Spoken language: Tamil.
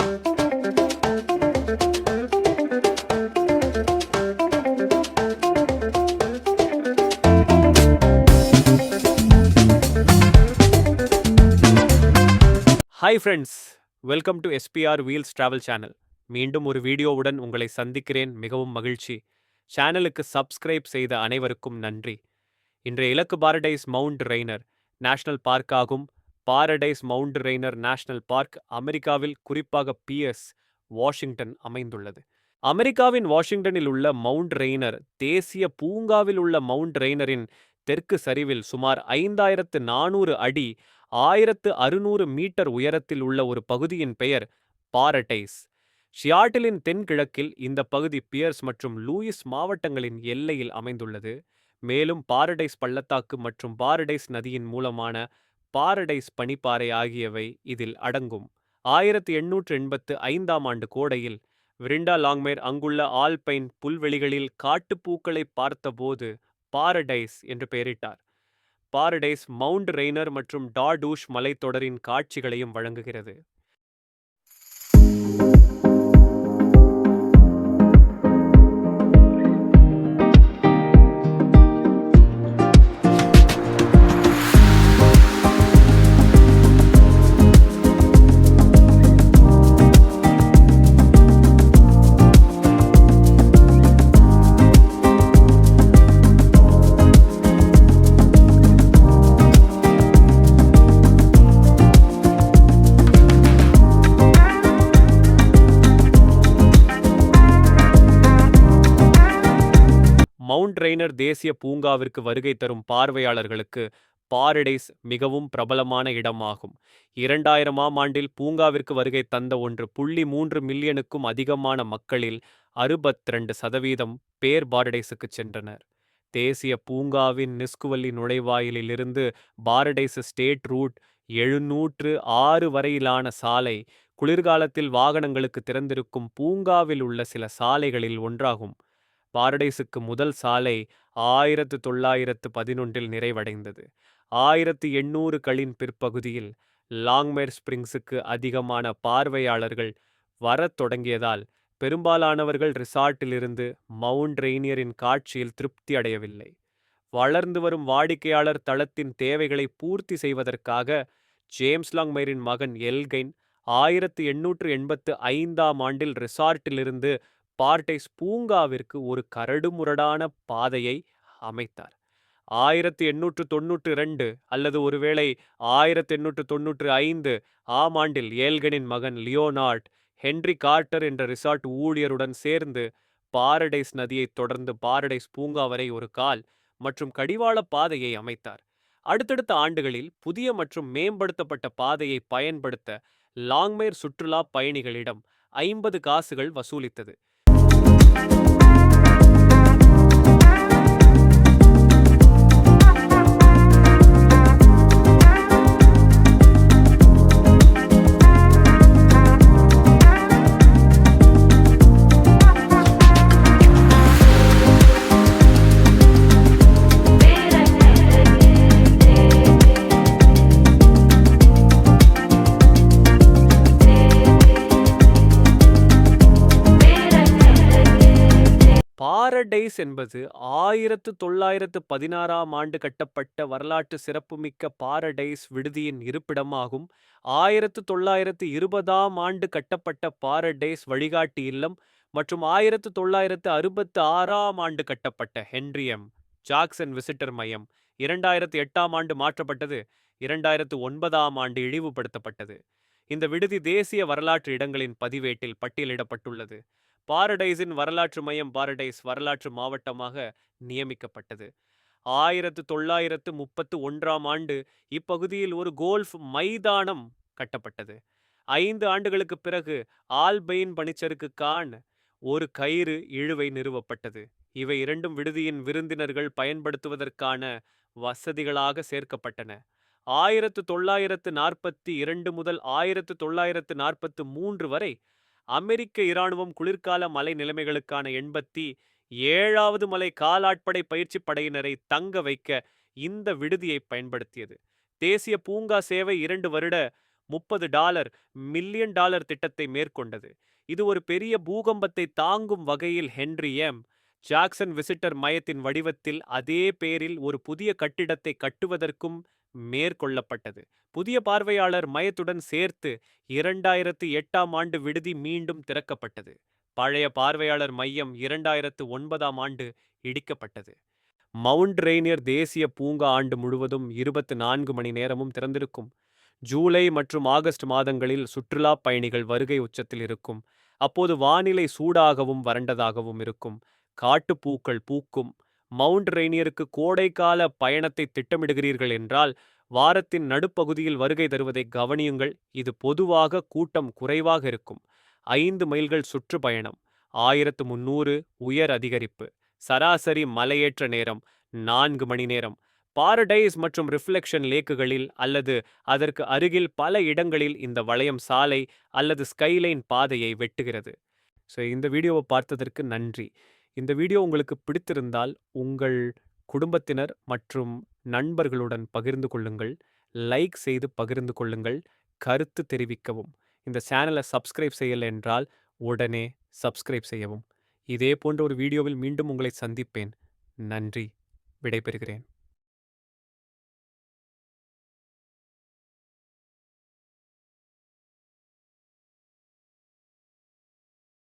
Hi friends, welcome to SPR wheels travel channel. மீண்டும் ஒரு வீடியோவுடன் உங்களை சந்திக்கிறேன். மிகவும் மகிழ்ச்சி. சேனலுக்கு சப்ஸ்கிரைப் செய்த அனைவருக்கும் நன்றி. இன்றைய இலக்கு பாரடைஸ் மவுண்ட் ரெய்னர் நேஷனல் பார்க் ஆகும். பாரடைஸ் மவுண்ட் ரெய்னர் நேஷனல் பார்க் அமெரிக்காவில், குறிப்பாக பிஎஸ் வாஷிங்டன் அமைந்துள்ளது. அமெரிக்காவின் வாஷிங்டனில் உள்ள மவுண்ட் ரெய்னர் தேசிய பூங்காவில் உள்ள மவுண்ட் ரெய்னரின் தெற்கு சரிவில் சுமார் 5400 அடி 1600 மீட்டர் உயரத்தில் உள்ள ஒரு பகுதியின் பெயர் பாரடைஸ். ஷியாட்டிலின் தென்கிழக்கில் இந்த பகுதி பியர்ஸ் மற்றும் லூயிஸ் மாவட்டங்களின் எல்லையில் அமைந்துள்ளது. மேலும் பாரடைஸ் பள்ளத்தாக்கு மற்றும் பாரடைஸ் நதியின் மூலமான பாரடைஸ் பனிப்பாறை ஆகியவை இதில் அடங்கும். 1885ஆம் ஆண்டு கோடையில் விரிண்டா லாங்மேர் அங்குள்ள ஆல்பைன் புல்வெளிகளில் காட்டுப்பூக்களை பார்த்தபோது பாரடைஸ் என்று பெயரிட்டார். பாரடைஸ் மவுண்ட் ரெய்னர் மற்றும் டார்டூஷ் மலைத்தொடரின் காட்சிகளையும் வழங்குகிறது. மவுண்ட் ரெய்னர் தேசிய பூங்காவிற்கு வருகை தரும் பார்வையாளர்களுக்கு பாரடைஸ் மிகவும் பிரபலமான இடமாகும். 2000ஆம் ஆண்டில் பூங்காவிற்கு வருகை தந்த 1.3 மில்லியனுக்கும் அதிகமான மக்களில் 62% பேர் பாரடைஸுக்கு சென்றனர். தேசிய பூங்காவின் நிஸ்குவல்லி நுழைவாயிலில் இருந்து பாரடைஸ் ஸ்டேட் ரூட் 706 வரையிலான சாலை குளிர்காலத்தில் வாகனங்களுக்கு திறந்திருக்கும் பூங்காவில் உள்ள சில சாலைகளில் ஒன்றாகும். பாரடைஸுக்கு முதல் சாலை 1911இல் நிறைவடைந்தது. 1800களின் பிற்பகுதியில் லாங்மேர் ஸ்பிரிங்ஸுக்கு அதிகமான பார்வையாளர்கள் வரத் தொடங்கியதால் பெரும்பாலானவர்கள் ரிசார்ட்டிலிருந்து மவுண்ட் ரெய்னியரின் காட்சியில் திருப்தி அடையவில்லை. வளர்ந்து வரும் வாடிக்கையாளர் தளத்தின் தேவைகளை பூர்த்தி செய்வதற்காக ஜேம்ஸ் லாங்மேரின் மகன் எல்கைன் 1885ஆம் ஆண்டில் ரிசார்ட்டிலிருந்து பாரடைஸ் பூங்காவிற்கு ஒரு கரடுமுரடான பாதையை அமைத்தார். 1892 அல்லது ஒருவேளை 1895 ஆம் ஆண்டில் ஏல்கனின் மகன் லியோனார்ட் ஹென்றி கார்ட்டர் என்ற ரிசார்ட் ஊழியருடன் சேர்ந்து பாரடைஸ் நதியை தொடர்ந்து பாரடைஸ் பூங்கா வரை ஒரு கால் மற்றும் கடிவாள பாதையை அமைத்தார். அடுத்தடுத்த ஆண்டுகளில் புதிய மற்றும் மேம்படுத்தப்பட்ட பாதையை பயன்படுத்த லாங்மேர் சுற்றுலா பயணிகளிடம் 50 காசுகள் வசூலித்தது. பாரடைஸ் என்பது 1916ஆம் ஆண்டு கட்டப்பட்ட வரலாற்று சிறப்புமிக்க பாரடைஸ் விடுதியின் இருப்பிடமாகும். 1920ஆம் ஆண்டு கட்டப்பட்ட பாரடைஸ் வழிகாட்டி இல்லம் மற்றும் 1966ஆம் ஆண்டு கட்டப்பட்ட ஹென்றி எம். ஜாக்சன் விசிட்டர் மையம் 2008ஆம் ஆண்டு மாற்றப்பட்டது. 2009ஆம் ஆண்டு இழிவுபடுத்தப்பட்டது. இந்த விடுதி தேசிய வரலாற்று இடங்களின் பதிவேட்டில் பட்டியலிடப்பட்டுள்ளது. பாரடைஸின் வரலாற்று மையம் பாரடைஸ் வரலாற்று மாவட்டமாக நியமிக்கப்பட்டது. 1931ஆம் ஆண்டு இப்பகுதியில் ஒரு கோல்ஃப் மைதானம் கட்டப்பட்டது. 5 ஆண்டுகளுக்கு பிறகு ஆல்பைன் பனிச்சறுக்குக்கான ஒரு கயிறு இழுவை நிறுவப்பட்டது. இவை இரண்டும் விடுதியின் விருந்தினர்கள் பயன்படுத்துவதற்கான வசதிகளாக சேர்க்கப்பட்டன. 1942 முதல் 1943 வரை அமெரிக்க இராணுவம் குளிர்கால மலை நிலைமைகளுக்கான 87வது மலை காலாட்படை பயிற்சி படையினரை தங்க வைக்க இந்த விடுதியை பயன்படுத்தியது. தேசிய பூங்கா சேவை 2 வருட $30 மில்லியன் டாலர் திட்டத்தை மேற்கொண்டது. இது ஒரு பெரிய பூகம்பத்தை தாங்கும் வகையில் ஹென்றி எம். ஜாக்சன் விசிட்டர் மையத்தின் வடிவத்தில் அதே பேரில் ஒரு புதிய கட்டிடத்தை கட்டுவதற்கும் மேற்கொள்ளப்பட்டது. புதிய பார்வையாளர் மையத்துடன் சேர்த்து 2008ஆம் ஆண்டு விடுதி மீண்டும் திறக்கப்பட்டது. பழைய பார்வையாளர் மையம் 2009ஆம் ஆண்டு இடிக்கப்பட்டது. மவுண்ட் ரெய்னியர் தேசிய பூங்கா ஆண்டு முழுவதும் 24 மணி நேரமும் திறந்திருக்கும். ஜூலை மற்றும் ஆகஸ்ட் மாதங்களில் சுற்றுலா பயணிகள் வருகை உச்சத்தில் இருக்கும். அப்போது வானிலை சூடாகவும் வறண்டதாகவும் இருக்கும். காட்டுப்பூக்கள் பூக்கும். மவுண்ட் ரெய்னியருக்கு கோடைக்கால பயணத்தை திட்டமிடுகிறீர்கள் என்றால் வாரத்தின் நடுப்பகுதியில் வருகை தருவதை கவனியுங்கள். இது பொதுவாக கூட்டம் குறைவாக இருக்கும். 5 மைல்கள் சுற்றுப்பயணம், 1300 உயர் அதிகரிப்பு, சராசரி மலையேற்ற நேரம் 4 மணி நேரம். பாரடைஸ் மற்றும் ரிஃப்ளெக்ஷன் லேக்குகளில் அல்லது அதற்கு அருகில் பல இடங்களில் இந்த வளையம் சாலை அல்லது ஸ்கைலைன் பாதையை வெட்டுகிறது. ஸோ இந்த வீடியோவை பார்த்ததற்கு நன்றி. இந்த வீடியோ உங்களுக்கு பிடித்திருந்தால் உங்கள் குடும்பத்தினர் மற்றும் நண்பர்களுடன் பகிர்ந்து கொள்ளுங்கள். லைக் செய்து பகிர்ந்து கொள்ளுங்கள். கருத்து தெரிவிக்கவும். இந்த சேனலை சப்ஸ்கிரைப் செய்யலை என்றால் உடனே சப்ஸ்கிரைப் செய்யவும். இதே போன்ற ஒரு வீடியோவில் மீண்டும் உங்களை சந்திப்பேன். நன்றி. விடைபெறுகிறேன்.